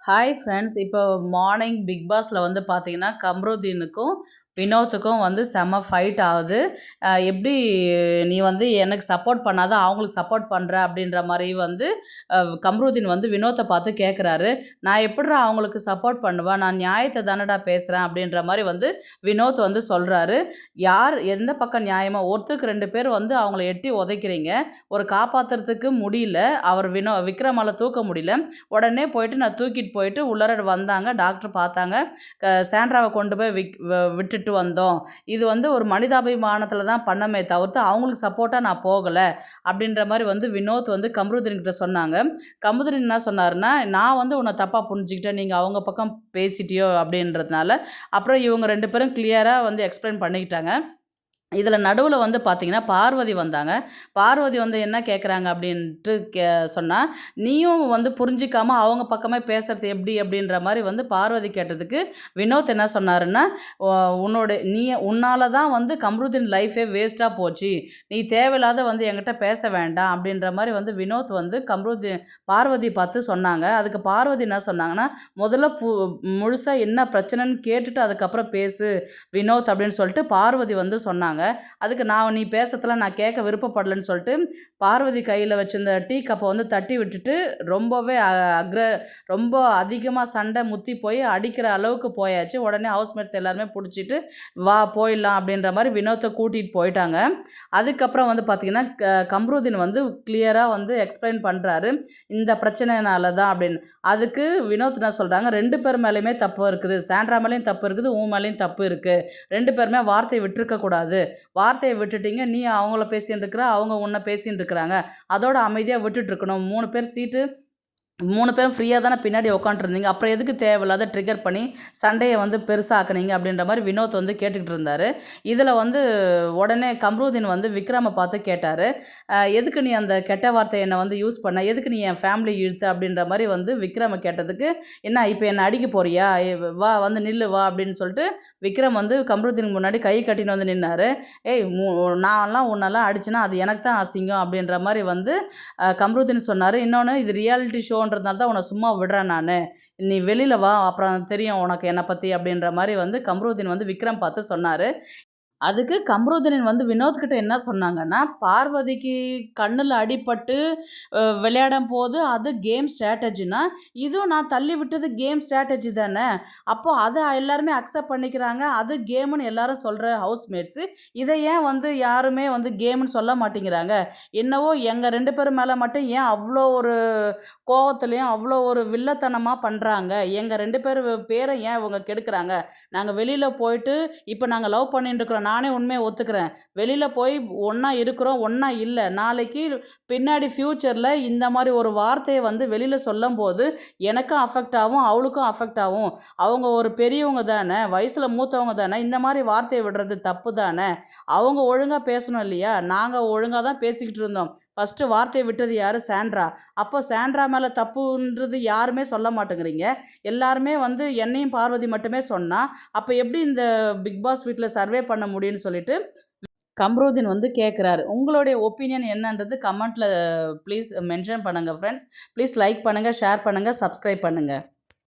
Hi friends. இப்போ morning big பாஸில் வந்து பார்த்தீங்கன்னா, கம்ருதீனுக்கும் வினோத்துக்கும் வந்து செம்ம ஃபைட் ஆகுது. எப்படி நீ வந்து எனக்கு சப்போர்ட் பண்ணாத அவங்களுக்கு சப்போர்ட் பண்ணுற அப்படின்ற மாதிரி வந்து கம்ருதீன் வந்து வினோத்தை பார்த்து கேட்குறாரு. நான் எப்படிடா அவங்களுக்கு சப்போர்ட் பண்ணுவேன், நான் நியாயத்தை தானடா பேசுகிறேன் அப்படின்ற மாதிரி வந்து வினோத் வந்து சொல்கிறாரு. யார் எந்த பக்கம் நியாயமாக ஒருத்தருக்கு ரெண்டு பேர் வந்து அவங்கள எட்டி உதைக்கிறீங்க, ஒரு காப்பாற்றுறதுக்கு முடியல, அவர் விக்ரமால் தூக்க முடியல. உடனே போயிட்டு நான் தூக்கிட்டு போயிட்டு உள்ளர வந்தாங்க, டாக்டர் பார்த்தாங்க, சாண்ட்ராவை கொண்டு போய் விட்டுட்டு வந்தோம். இது வந்து ஒரு மனிதாபிமானத்தில் தான் பண்ணமே தவிர்த்து அவங்களுக்கு சப்போர்ட்டாக நான் போகலை அப்படின்ற மாதிரி வந்து வினோத் வந்து கம்ருதீன்கிட்ட சொன்னாங்க. கம்ருதீன் என்ன சொன்னார்னா, நான் வந்து உன்னை தப்பாக புரிஞ்சுக்கிட்டேன், நீங்கள் அவங்க பக்கம் பேசிட்டியோ அப்படின்றதுனால. அப்புறம் இவங்க ரெண்டு பேரும் கிளியராக வந்து எக்ஸ்பிளைன் பண்ணிக்கிட்டாங்க. இதில் நடுவில் வந்து பார்த்திங்கன்னா பார்வதி வந்தாங்க. பார்வதி வந்து என்ன கேட்குறாங்க அப்படின்ட்டு சொன்னால், நீயும் வந்து புரிஞ்சிக்காமல் அவங்க பக்கமே பேசுகிறது எப்படி அப்படின்ற மாதிரி வந்து பார்வதி கேட்டதுக்கு வினோத் என்ன சொன்னாருன்னா, உன்னால் தான் வந்து கம்ருதீன் லைஃபே வேஸ்ட்டாக போச்சு, நீ தேவையில்லாத வந்து என்கிட்ட பேச வேண்டாம் அப்படின்ற மாதிரி வந்து வினோத் வந்து பார்வதி பார்த்து சொன்னாங்க. அதுக்கு பார்வதி என்ன சொன்னாங்கன்னா, முதல்ல முழுசாக என்ன பிரச்சனைன்னு கேட்டுட்டு அதுக்கப்புறம் பேசு வினோத் அப்படின்னு சொல்லிட்டு பார்வதி வந்து சொன்னாங்க. அதுக்கு நீ பேசுறதுல நான் கேட்க விருப்பப்படலைன்னு சொல்லிட்டு பார்வதி கையில் வச்சிருந்த டீ கப்பை வந்து தட்டி விட்டுட்டு ரொம்பவே ரொம்ப அதிகமாக சண்டை முத்தி போய் அடிக்கிற அளவுக்கு போயாச்சு. உடனே ஹவுஸ்மேட்ஸ் எல்லாருமே பிடிச்சிட்டு வா போயிடலாம் அப்படின்ற மாதிரி வினோத்தை கூட்டிகிட்டு போயிட்டாங்க. அதுக்கப்புறம் வந்து பார்த்திங்கன்னா கம்ருதீன் வந்து கிளியராக வந்து எக்ஸ்பிளைன் பண்ணுறாரு, இந்த பிரச்சனைனால தான் அப்படின்னு. அதுக்கு வினோத் என்ன சொல்கிறாங்க, ரெண்டு பேர் மேலேயுமே தப்பு இருக்குது, சாண்ட்ரா மேலேயும் தப்பு இருக்குது, உன் மேலேயும் தப்பு இருக்குது, ரெண்டு பேருமே வார்த்தையை விட்டுருக்கக்கூடாது, வார்த்தையை விட்டுட்டீங்க, நீ அவங்கள பேசின்னு இருக்கிற, அவங்க உன்னை பேசின்னு இருக்கிறாங்க, அதோட அமைதியாக விட்டுட்டுருக்கணும். 3 பேரும் ஃப்ரீயாக தானே பின்னாடி உட்காண்ட்ருந்தீங்க, அப்புறம் எதுக்கு தேவையில்லாத ட்ரிகர் பண்ணி சண்டையை வந்து பெருசாக்குனீங்க அப்படின்ற மாதிரி வினோத் வந்து கேட்டுக்கிட்டு இருந்தார். இதில் வந்து உடனே கம்ருதீன் வந்து விக்ரமை பார்த்து கேட்டார், எதுக்கு நீ அந்த கெட்ட வார்த்தையை என்னை வந்து யூஸ் பண்ண, எதுக்கு நீ என் ஃபேமிலி இழுத்த அப்படின்ற மாதிரி வந்து விக்ரமை கேட்டதுக்கு, என்ன இப்போ என்னை அடிக்க போறியா, வா வந்து நில்லு வா அப்படின்னு சொல்லிட்டு விக்ரம் வந்து கம்ருதீனுக்கு முன்னாடி கை கட்டின்னு வந்து நின்னார். ஏய் நான்லாம் உன்னெல்லாம் அடிச்சுன்னா அது எனக்கு தான் அசிங்கம் அப்படின்ற மாதிரி வந்து கம்ருதீன் சொன்னார். இன்னொன்று, இது ரியாலிட்டி ஷோ ன்றதுனால தான் உன்னை சும்மா விடுறேன் நான், நீ வெளியில் வா அப்புறம் தெரியும் உனக்கு என்னை பற்றி அப்படின்ற மாதிரி வந்து கம்ருதீன் வந்து விக்ரம் பார்த்து சொன்னார். அதுக்கு கம்ருதீன் வந்து வினோத்கிட்ட என்ன சொன்னாங்கன்னா, பார்வதிக்கு கண்ணில் அடிபட்டு விளையாடும் போது அது கேம் ஸ்ட்ராட்டஜினா, இதுவும் நான் தள்ளி விட்டது கேம் ஸ்ட்ராட்டஜி தானே, அப்போது அதை எல்லாருமே அக்செப்ட் பண்ணிக்கிறாங்க, அது கேமுன்னு எல்லாரும் சொல்கிற ஹவுஸ்மேட்ஸு, இதை ஏன் வந்து யாருமே வந்து கேமுன்னு சொல்ல மாட்டேங்கிறாங்க, என்னவோ எங்கள் ரெண்டு பேரும் மேலே மட்டும் ஏன் அவ்வளோ ஒரு கோவத்துலேயும் அவ்வளோ ஒரு வில்லத்தனமாக பண்ணுறாங்க, எங்கள் ரெண்டு பேர் பேரை ஏன் இவங்க கெடுக்கிறாங்க, நாங்கள் வெளியில் போயிட்டு இப்போ நாங்கள் லவ் பண்ணிட்டு இருக்கிறோம், நானே உண்மையை ஒத்துக்கிறேன், வெளியில் போய் ஒன்றா இருக்கிறோம், ஒன்றா இல்லை, நாளைக்கு பின்னாடி ஃப்யூச்சரில் இந்த மாதிரி ஒரு வார்த்தையை வந்து வெளியில் சொல்லும் போது எனக்கும் அஃபெக்ட் ஆகும், அவளுக்கும் அஃபெக்ட் ஆகும், அவங்க ஒரு பெரியவங்க தானே, வயசில் மூத்தவங்க தானே, இந்த மாதிரி வார்த்தையை விடுறது தப்பு தானே, அவங்க ஒழுங்காக பேசணும் இல்லையா, நாங்கள் ஒழுங்காக தான் பேசிக்கிட்டு இருந்தோம், ஃபஸ்ட்டு வார்த்தையை விட்டது யார், சாண்ட்ரா, அப்போ சாண்ட்ரா மேலே தப்புன்றது யாருமே சொல்ல மாட்டேங்கிறீங்க, எல்லாருமே வந்து என்னையும் பார்வதி மட்டுமே சொன்னால் அப்போ எப்படி இந்த பிக் பாஸ் வீட்டில் சர்வே பண்ண முடியும்னு சொல்லிட்டு கம்ருதீன் வந்து கேட்குறாரு. உங்களுடைய ஒப்பீனியன் என்னன்றது கமெண்ட்டில் ப்ளீஸ் மென்ஷன் பண்ணுங்கள் ஃப்ரெண்ட்ஸ். ப்ளீஸ் லைக் பண்ணுங்கள், ஷேர் பண்ணுங்கள், சப்ஸ்கிரைப் பண்ணுங்கள்.